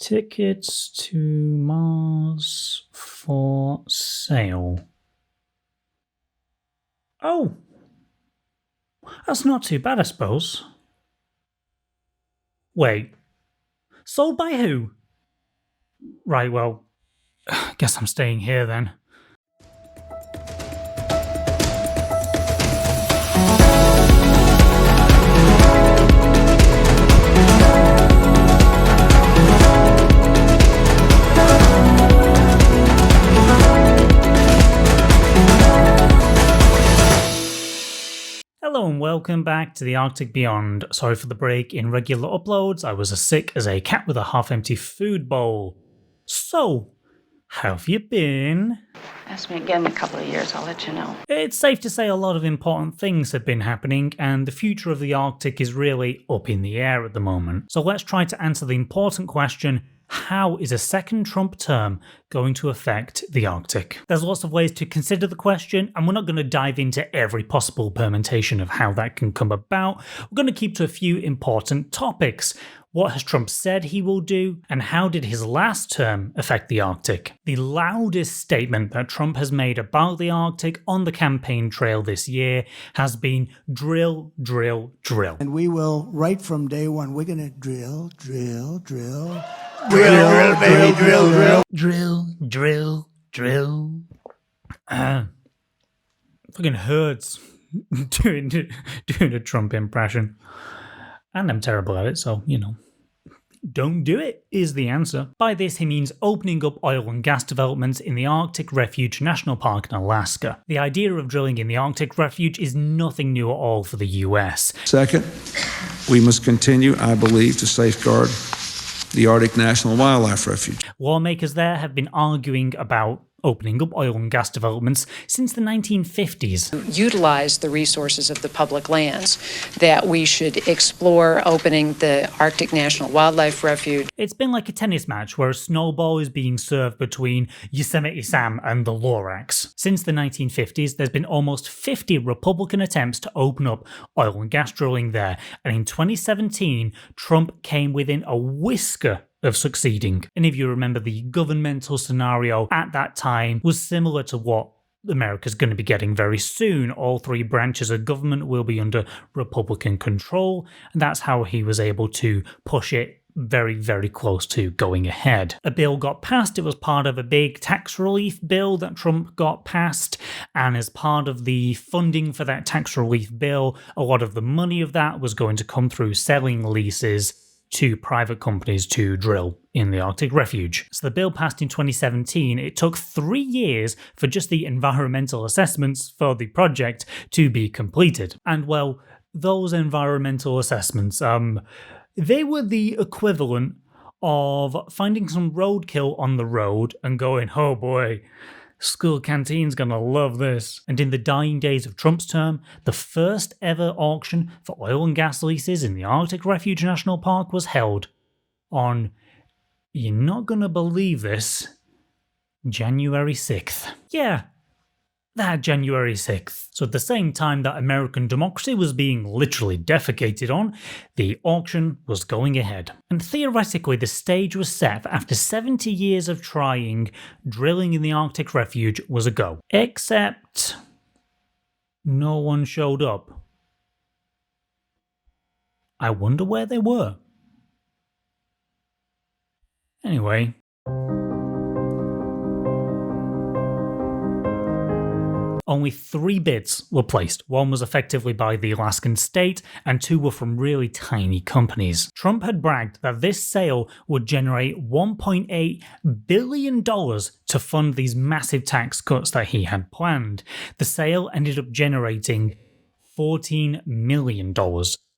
Tickets to Mars for sale. Oh, that's not too bad, I suppose. Wait, sold by who? Right, well, guess I'm staying here then. Hello and welcome back to the Arctic Beyond. Sorry for the break in regular uploads, I was as sick as a cat with a half-empty food bowl. So, how have you been? Ask me again in a couple of years, I'll let you know. It's safe to say a lot of important things have been happening, and the future of the Arctic is really up in the air at the moment. So let's try to answer the important question: how is a second Trump term going to affect the Arctic? There's lots of ways to consider the question, and we're not going to dive into every possible permutation of how that can come about. We're going to keep to a few important topics. What has Trump said he will do, and how did his last term affect the Arctic? The loudest statement that Trump has made about the Arctic on the campaign trail this year has been drill, drill, drill. And we will, right from day one, we're going to drill, drill, drill. Drill, baby, drill, drill. Drill, drill, drill. Fucking hurts doing a Trump impression. And I'm terrible at it, so, you know. Don't do it is the answer. By this he means opening up oil and gas developments in the Arctic Refuge National Park in Alaska. The idea of drilling in the Arctic Refuge is nothing new at all for the US. Second, we must continue, I believe, to safeguard the Arctic National Wildlife Refuge. Lawmakers there have been arguing about opening up oil and gas developments since the 1950s. Utilize the resources of the public lands, that we should explore opening the Arctic National Wildlife Refuge. It's been like a tennis match where a snowball is being served between Yosemite Sam and the Lorax. Since the 1950s, there's been almost 50 Republican attempts to open up oil and gas drilling there, and in 2017, Trump came within a whisker of succeeding. And if you remember, the governmental scenario at that time was similar to what America's going to be getting very soon. All three branches of government will be under Republican control, and that's how he was able to push it very, very close to going ahead. A bill got passed. It was part of a big tax relief bill that Trump got passed, and as part of the funding for that tax relief bill, a lot of the money of that was going to come through selling leases to private companies to drill in the Arctic Refuge. So the bill passed in 2017. It took 3 years for just the environmental assessments for the project to be completed. And well, those environmental assessments, they were the equivalent of finding some roadkill on the road and going, oh boy, school canteen's gonna love this. And in the dying days of Trump's term, the first ever auction for oil and gas leases in the Arctic Refuge National Park was held on, you're not gonna believe this, January 6th. Yeah, that January 6th. So at the same time that American democracy was being literally defecated on, the auction was going ahead. And theoretically the stage was set for, after 70 years of trying, drilling in the Arctic Refuge was a go. Except no one showed up. I wonder where they were. Anyway, only 3 bids were placed. 1 was effectively by the Alaskan state, and 2 were from really tiny companies. Trump had bragged that this sale would generate $1.8 billion to fund these massive tax cuts that he had planned. The sale ended up generating $14 million,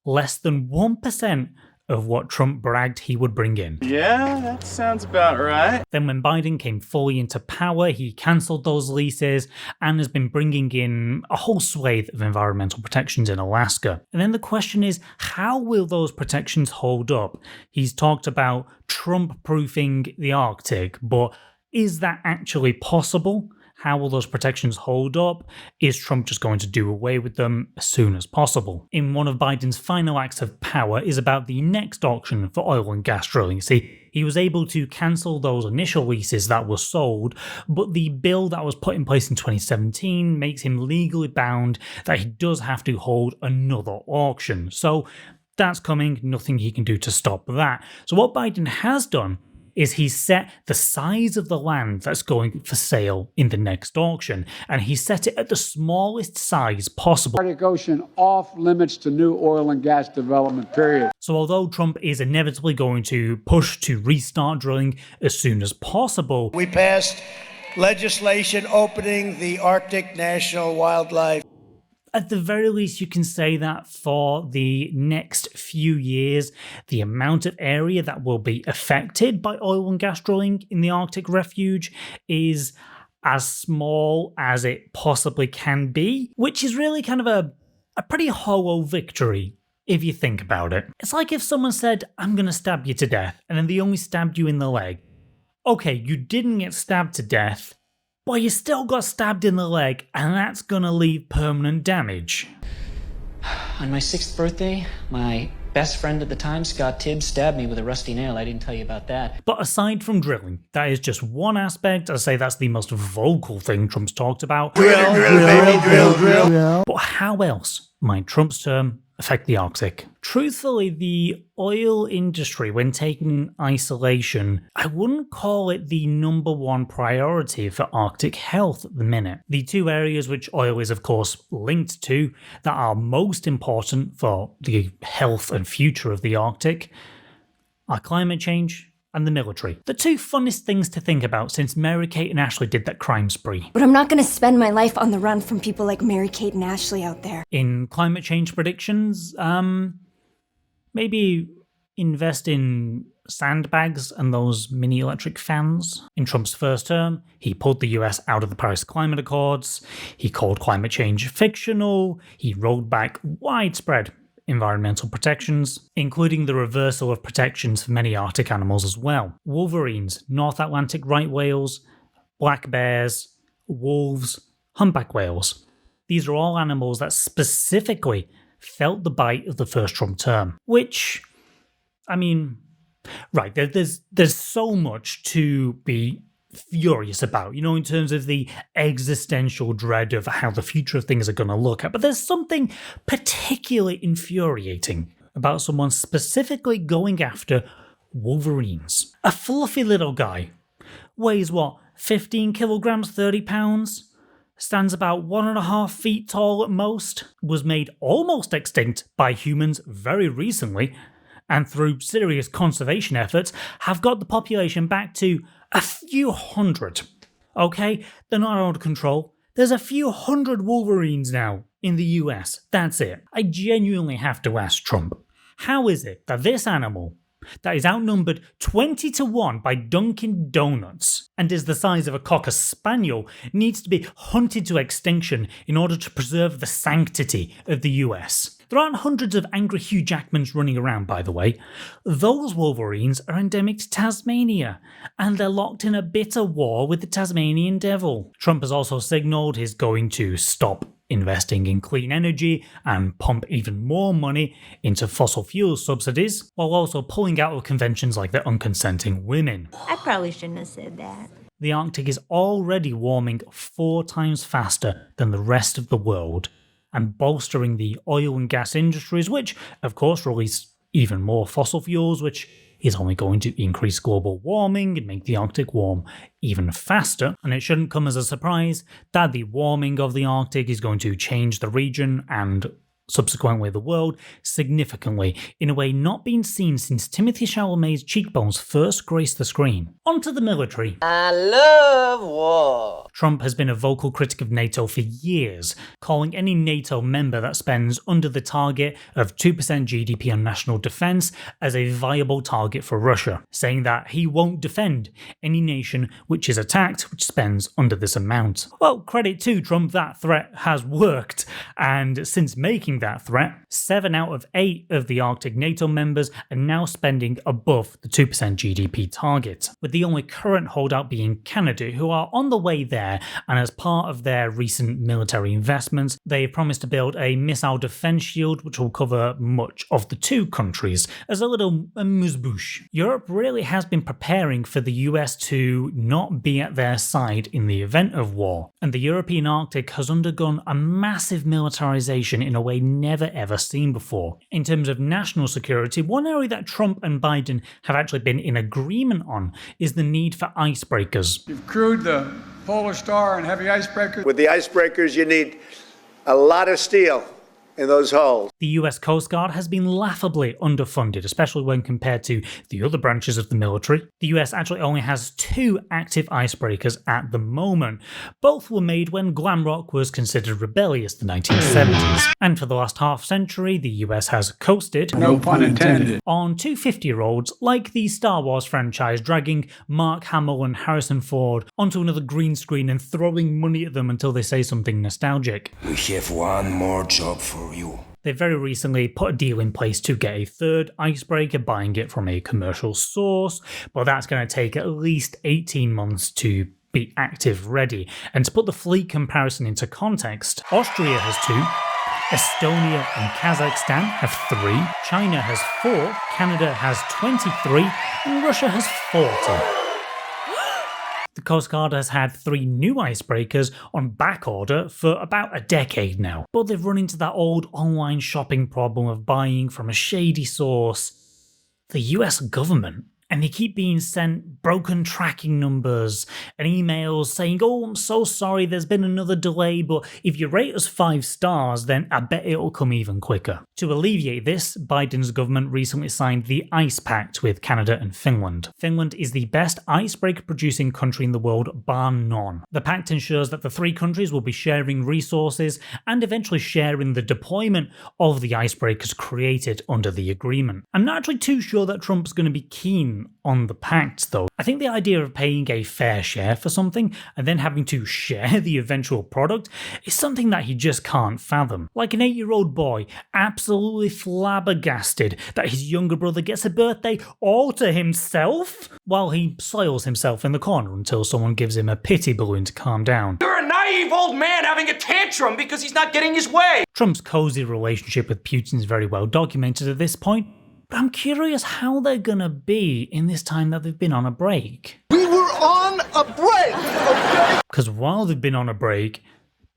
less than 1% of what Trump bragged he would bring in. Yeah, that sounds about right. Then when Biden came fully into power, he cancelled those leases and has been bringing in a whole swathe of environmental protections in Alaska. And then the question is, how will those protections hold up? He's talked about Trump-proofing the Arctic, but is that actually possible? How will those protections hold up? Is Trump just going to do away with them as soon as possible? In one of Biden's final acts of power is about the next auction for oil and gas drilling. See, he was able to cancel those initial leases that were sold, but the bill that was put in place in 2017 makes him legally bound that he does have to hold another auction. So that's coming, nothing he can do to stop that. So what Biden has done is he's set the size of the land that's going for sale in the next auction, and he set it at the smallest size possible. Arctic Ocean off limits to new oil and gas development, period. So although Trump is inevitably going to push to restart drilling as soon as possible, we passed legislation opening the Arctic National Wildlife. At the very least, you can say that for the next few years, the amount of area that will be affected by oil and gas drilling in the Arctic refuge is as small as it possibly can be, which is really kind of a pretty hollow victory if you think about it. It's like if someone said, I'm going to stab you to death, and then they only stabbed you in the leg. Okay, you didn't get stabbed to death, but you still got stabbed in the leg, and that's gonna leave permanent damage. On my 6th birthday, my best friend at the time, Scott Tibbs, stabbed me with a rusty nail. I didn't tell you about that. But aside from drilling, that is just one aspect. I say that's the most vocal thing Trump's talked about. Drill, baby, drill. But how else might Trump's term affect the Arctic? Truthfully, the oil industry, when taken in isolation, I wouldn't call it the number one priority for Arctic health at the minute. The two areas which oil is of course linked to that are most important for the health and future of the Arctic are climate change and the military. The two funnest things to think about since Mary-Kate and Ashley did that crime spree. But I'm not going to spend my life on the run from people like Mary-Kate and Ashley out there. In climate change predictions, maybe invest in sandbags and those mini electric fans. In Trump's first term, he pulled the US out of the Paris Climate Accords, he called climate change fictional, he rolled back widespread environmental protections, including the reversal of protections for many Arctic animals as well. Wolverines, North Atlantic right whales, black bears, wolves, humpback whales. These are all animals that specifically felt the bite of the first Trump term, which, I mean, right, there's so much to be furious about, you know, in terms of the existential dread of how the future of things are going to look at, but there's something particularly infuriating about someone specifically going after wolverines. A fluffy little guy, weighs what, 15 kilograms, 30 pounds, stands about 1.5 feet tall at most, was made almost extinct by humans very recently, and through serious conservation efforts have got the population back to a few hundred. Okay, they're not out of control. There's a few hundred wolverines now in the US. That's it. I genuinely have to ask Trump, how is it that this animal that is outnumbered 20-1 by Dunkin' Donuts and is the size of a Cocker Spaniel needs to be hunted to extinction in order to preserve the sanctity of the US? There aren't hundreds of angry Hugh Jackmans running around, by the way. Those wolverines are endemic to Tasmania, and they're locked in a bitter war with the Tasmanian devil. Trump has also signalled he's going to stop investing in clean energy and pump even more money into fossil fuel subsidies, while also pulling out of conventions like the unconsenting women. I probably shouldn't have said that. The Arctic is already warming 4 times faster than the rest of the world, and bolstering the oil and gas industries, which of course release even more fossil fuels, which is only going to increase global warming and make the Arctic warm even faster. And it shouldn't come as a surprise that the warming of the Arctic is going to change the region and subsequently the world significantly in a way not been seen since Timothée Chalamet's cheekbones first graced the screen. Onto the military. I love war. Trump has been a vocal critic of NATO for years, calling any NATO member that spends under the target of 2% GDP on national defense as a viable target for Russia, saying that he won't defend any nation which is attacked which spends under this amount. Well, credit to Trump, that threat has worked, and since making that threat. 7 out of 8 of the Arctic NATO members are now spending above the 2% GDP target, with the only current holdout being Canada, who are on the way there, and as part of their recent military investments, they promised to build a missile defense shield which will cover much of the two countries as a little amuse-bouche. Europe really has been preparing for the US to not be at their side in the event of war, and the European Arctic has undergone a massive militarization in a way never ever seen before. In terms of national security, one area that Trump and Biden have actually been in agreement on is the need for icebreakers. You've crewed the Polar Star and heavy icebreakers. With the icebreakers, you need a lot of steel in those holes. The US Coast Guard has been laughably underfunded, especially when compared to the other branches of the military. The US actually only has 2 active icebreakers at the moment. Both were made when glam rock was considered rebellious in the 1970s. And for the last half century, the US has coasted, No pun intended, on 2 50-year-olds like the Star Wars franchise, dragging Mark Hamill and Harrison Ford onto another green screen and throwing money at them until they say something nostalgic. We have one more job for you. They very recently put a deal in place to get a 3rd icebreaker, buying it from a commercial source, but that's going to take at least 18 months to be active ready. And to put the fleet comparison into context, Austria has 2, Estonia and Kazakhstan have 3, China has 4, Canada has 23, and Russia has 40. The Coast Guard has had 3 new icebreakers on back order for about a decade now, but they've run into that old online shopping problem of buying from a shady source, the US government. And they keep being sent broken tracking numbers and emails saying, oh, I'm so sorry, there's been another delay, but if you rate us 5 stars, then I bet it'll come even quicker. To alleviate this, Biden's government recently signed the Ice Pact with Canada and Finland. Finland is the best icebreaker producing country in the world, bar none. The pact ensures that the 3 countries will be sharing resources and eventually sharing the deployment of the icebreakers created under the agreement. I'm not actually too sure that Trump's going to be keen on the pact, though. I think the idea of paying a fair share for something and then having to share the eventual product is something that he just can't fathom. Like an 8-year-old boy absolutely flabbergasted that his younger brother gets a birthday all to himself, while he soils himself in the corner until someone gives him a pity balloon to calm down. You're a naive old man having a tantrum because he's not getting his way. Trump's cozy relationship with Putin is very well documented at this point, but I'm curious how they're gonna be in this time that they've been on a break. We were on a break, okay? Because while they've been on a break,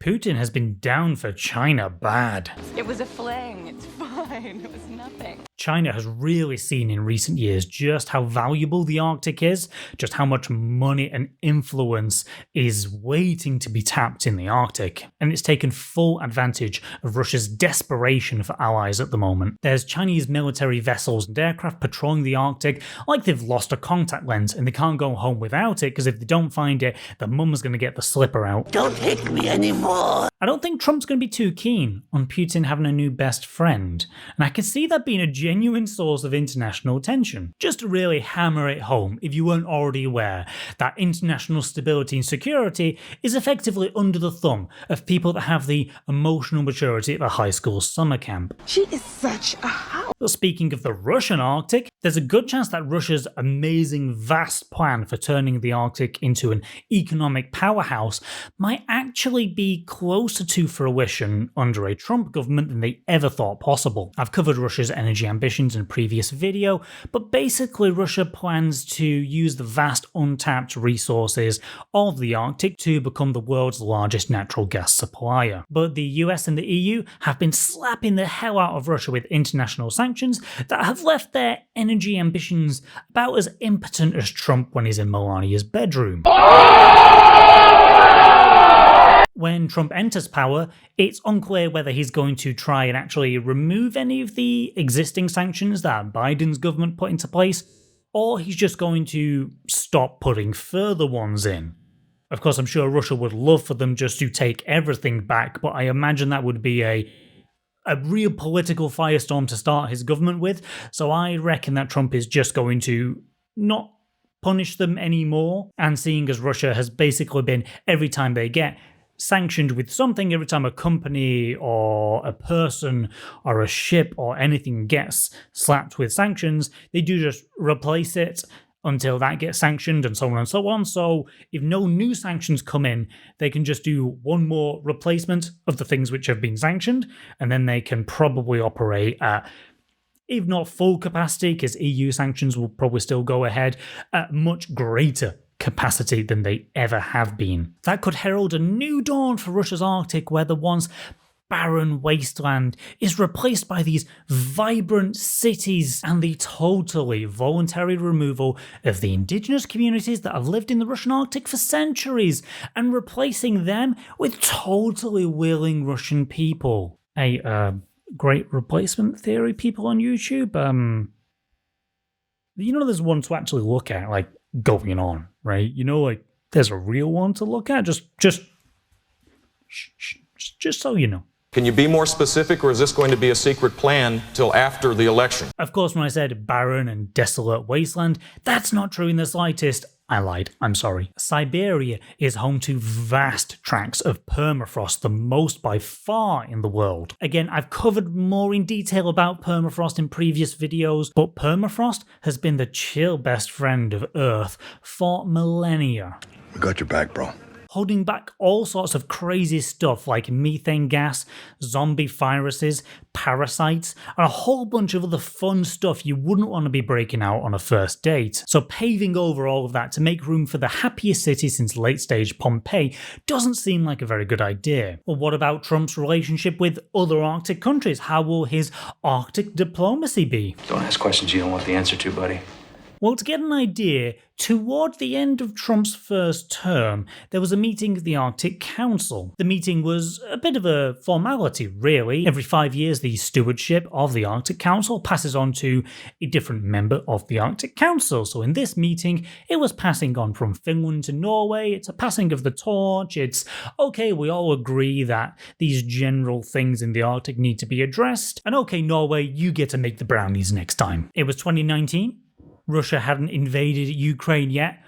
Putin has been down for China bad. It was a fling. It's fine. It was nothing. China has really seen in recent years just how valuable the Arctic is, just how much money and influence is waiting to be tapped in the Arctic, and it's taken full advantage of Russia's desperation for allies at the moment. There's Chinese military vessels and aircraft patrolling the Arctic like they've lost a contact lens and they can't go home without it, because if they don't find it, the mum's going to get the slipper out. Don't hit me anymore. I don't think Trump's going to be too keen on Putin having a new best friend, and I can see that being a genuine source of international tension. Just to really hammer it home, if you weren't already aware, that international stability and security is effectively under the thumb of people that have the emotional maturity of a high school summer camp. She is such a house. But speaking of the Russian Arctic, there's a good chance that Russia's amazing, vast plan for turning the Arctic into an economic powerhouse might actually be closer to fruition under a Trump government than they ever thought possible. I've covered Russia's energy ambitions in a previous video, but basically Russia plans to use the vast untapped resources of the Arctic to become the world's largest natural gas supplier. But the US and the EU have been slapping the hell out of Russia with international sanctions that have left their energy ambitions about as impotent as Trump when he's in Melania's bedroom. When Trump enters power, it's unclear whether he's going to try and actually remove any of the existing sanctions that Biden's government put into place, or he's just going to stop putting further ones in. Of course, I'm sure Russia would love for them just to take everything back, but I imagine that would be a real political firestorm to start his government with, so I reckon that Trump is just going to not punish them anymore, and seeing as Russia has basically been, every time they get sanctioned with something every time a company or a person or a ship or anything gets slapped with sanctions. They do just replace it until that gets sanctioned and so on and so on. So if no new sanctions come in, they can just do one more replacement of the things which have been sanctioned, and then they can probably operate at, if not full capacity, because EU sanctions will probably still go ahead, at much greater capacity than they ever have been. That could herald a new dawn for Russia's Arctic, where the once barren wasteland is replaced by these vibrant cities and the totally voluntary removal of the indigenous communities that have lived in the Russian Arctic for centuries and replacing them with totally willing Russian people. A great replacement theory people on YouTube, there's one to actually look at, like, going on, right? Like, there's a real one to look at, just so you know. Can you be more specific, or is this going to be a secret plan till after the election? Of course, when I said barren and desolate wasteland, that's not true in the slightest. I lied, I'm sorry. Siberia is home to vast tracts of permafrost, the most by far in the world. Again, I've covered more in detail about permafrost in previous videos, but permafrost has been the chill best friend of Earth for millennia. We got your back, bro. Holding back all sorts of crazy stuff like methane gas, zombie viruses, parasites, and a whole bunch of other fun stuff you wouldn't want to be breaking out on a first date. So paving over all of that to make room for the happiest city since late stage Pompeii doesn't seem like a very good idea. Well, what about Trump's relationship with other Arctic countries? How will his Arctic diplomacy be? Don't ask questions you don't want the answer to, buddy. Well, to get an idea, toward the end of Trump's first term, there was a meeting of the Arctic Council. The meeting was a bit of a formality, really. Every 5 years, the stewardship of the Arctic Council passes on to a different member of the Arctic Council. So in this meeting, it was passing on from Finland to Norway. It's a passing of the torch. It's, okay, we all agree that these general things in the Arctic need to be addressed. And okay, Norway, you get to make the brownies next time. It was 2019. Russia hadn't invaded Ukraine yet,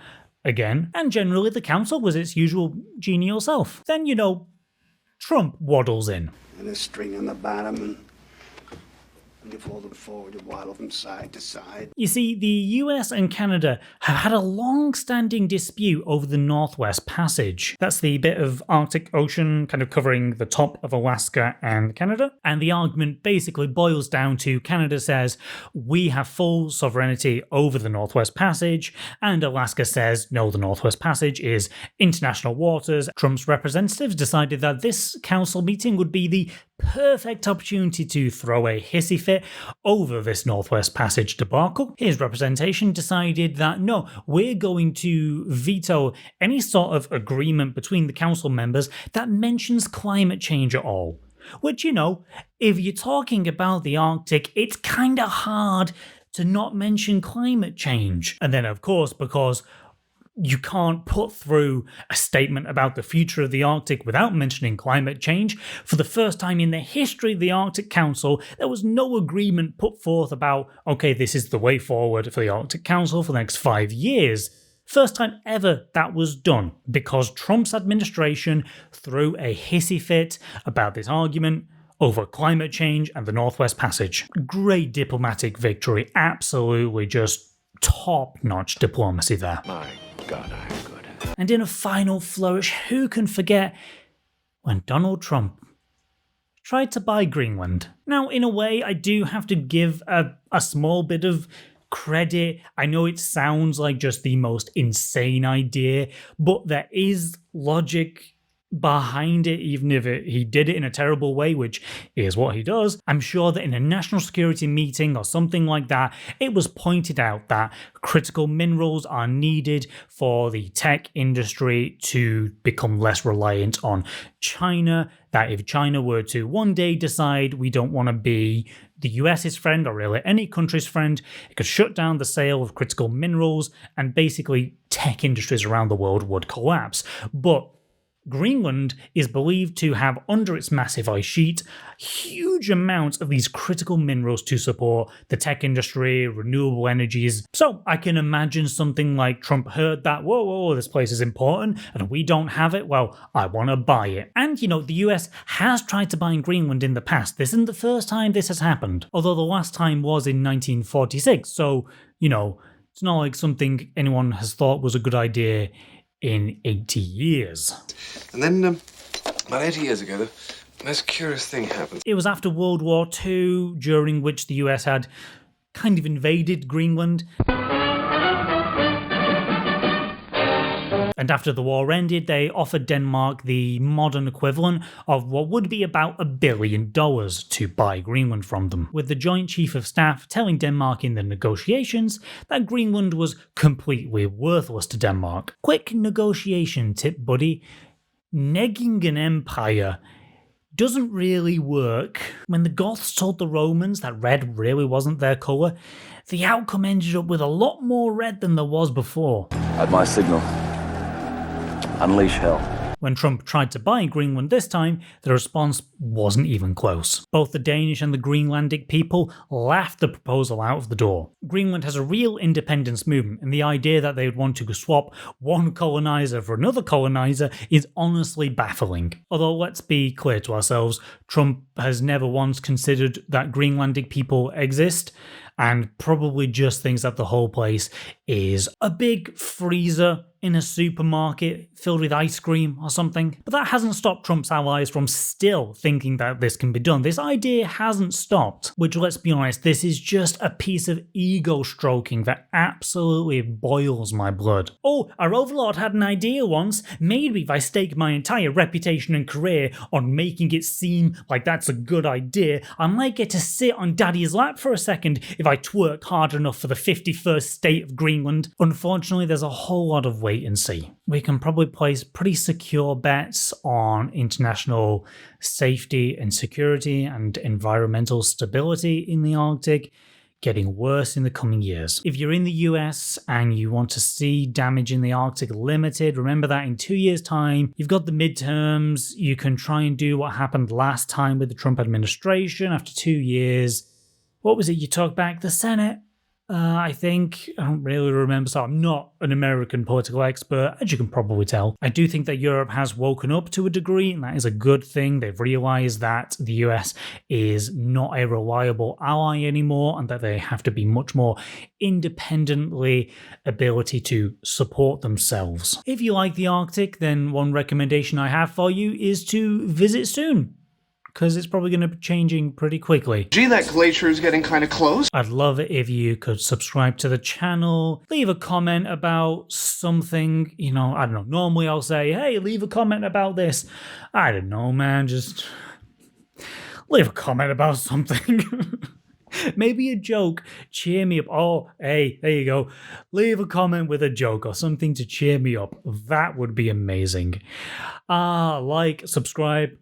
again, and generally the council was its usual genial self. Then, Trump waddles in. And a string on the bottom, and you fold them forward and waddle them side to side. You see, the US and Canada have had a long-standing dispute over the Northwest Passage. That's the bit of Arctic Ocean kind of covering the top of Alaska and Canada. And the argument basically boils down to Canada says, we have full sovereignty over the Northwest Passage, and Alaska says, no, the Northwest Passage is international waters. Trump's representatives decided that this council meeting would be the perfect opportunity to throw a hissy fit over this Northwest Passage debacle. His representation decided that no, we're going to veto any sort of agreement between the council members that mentions climate change at all. Which, if you're talking about the Arctic, it's kind of hard to not mention climate change. And then, of course, because you can't put through a statement about the future of the Arctic without mentioning climate change. For the first time in the history of the Arctic Council, there was no agreement put forth about, okay, this is the way forward for the Arctic Council for the next 5 years. First time ever that was done, because Trump's administration threw a hissy fit about this argument over climate change and the Northwest Passage. Great diplomatic victory, absolutely just top-notch diplomacy there. My God, I'm good. And in a final flourish, who can forget when Donald Trump tried to buy Greenland? Now, in a way, I do have to give a small bit of credit. I know it sounds like just the most insane idea, but there is logic behind it, even if he did it in a terrible way, which is what he does. I'm sure that in a national security meeting or something like that, it was pointed out that critical minerals are needed for the tech industry to become less reliant on China, that if China were to one day decide we don't want to be the US's friend, or really any country's friend, it could shut down the sale of critical minerals, and basically tech industries around the world would collapse. But Greenland is believed to have under its massive ice sheet huge amounts of these critical minerals to support the tech industry, renewable energies. So I can imagine something like Trump heard that, whoa, this place is important and we don't have it, well, I want to buy it. And the US has tried to buy Greenland in the past. This isn't the first time this has happened, although the last time was in 1946, so, it's not like something anyone has thought was a good idea in 80 years. And then, about 80 years ago, the most curious thing happened. It was after World War II, during which the US had kind of invaded Greenland. And after the war ended, they offered Denmark the modern equivalent of what would be about $1 billion to buy Greenland from them, with the Joint Chief of Staff telling Denmark in the negotiations that Greenland was completely worthless to Denmark. Quick negotiation tip, buddy. Negging an empire doesn't really work. When the Goths told the Romans that red really wasn't their colour, the outcome ended up with a lot more red than there was before. At my signal, unleash hell. When Trump tried to buy Greenland this time, the response wasn't even close. Both the Danish and the Greenlandic people laughed the proposal out of the door. Greenland has a real independence movement, and the idea that they would want to swap one colonizer for another colonizer is honestly baffling. Although let's be clear to ourselves, Trump has never once considered that Greenlandic people exist, and probably just thinks that the whole place is a big freezer in a supermarket filled with ice cream or something. But that hasn't stopped Trump's allies from still thinking that this can be done. This idea hasn't stopped, which, let's be honest, this is just a piece of ego stroking that absolutely boils my blood. Oh, our overlord had an idea once. Maybe if I stake my entire reputation and career on making it seem like that's a good idea, I might get to sit on daddy's lap for a second if I twerk hard enough for the 51st state of Greenland. Unfortunately, there's a whole lot of wait and see. We can probably place pretty secure bets on international safety and security and environmental stability in the Arctic getting worse in the coming years. If you're in the US and you want to see damage in the Arctic limited, remember that in 2 years' time, you've got the midterms, you can try and do what happened last time with the Trump administration after 2 years. What was it? You took back the Senate? I think. I don't really remember, so I'm not an American political expert, as you can probably tell. I do think that Europe has woken up to a degree, and that is a good thing. They've realised that the US is not a reliable ally anymore, and that they have to be much more independently ability to support themselves. If you like the Arctic, then one recommendation I have for you is to visit soon, because it's probably going to be changing pretty quickly. Gee, that glacier is getting kind of close. I'd love it if you could subscribe to the channel, leave a comment about something, I don't know, normally I'll say, hey, leave a comment about this. I don't know, man, just leave a comment about something. Maybe a joke, cheer me up. Oh, hey, there you go. Leave a comment with a joke or something to cheer me up. That would be amazing. Like, subscribe,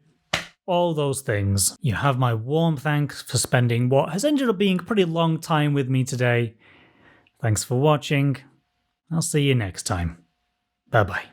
all those things. You have my warm thanks for spending what has ended up being a pretty long time with me today. Thanks for watching. I'll see you next time. Bye-bye.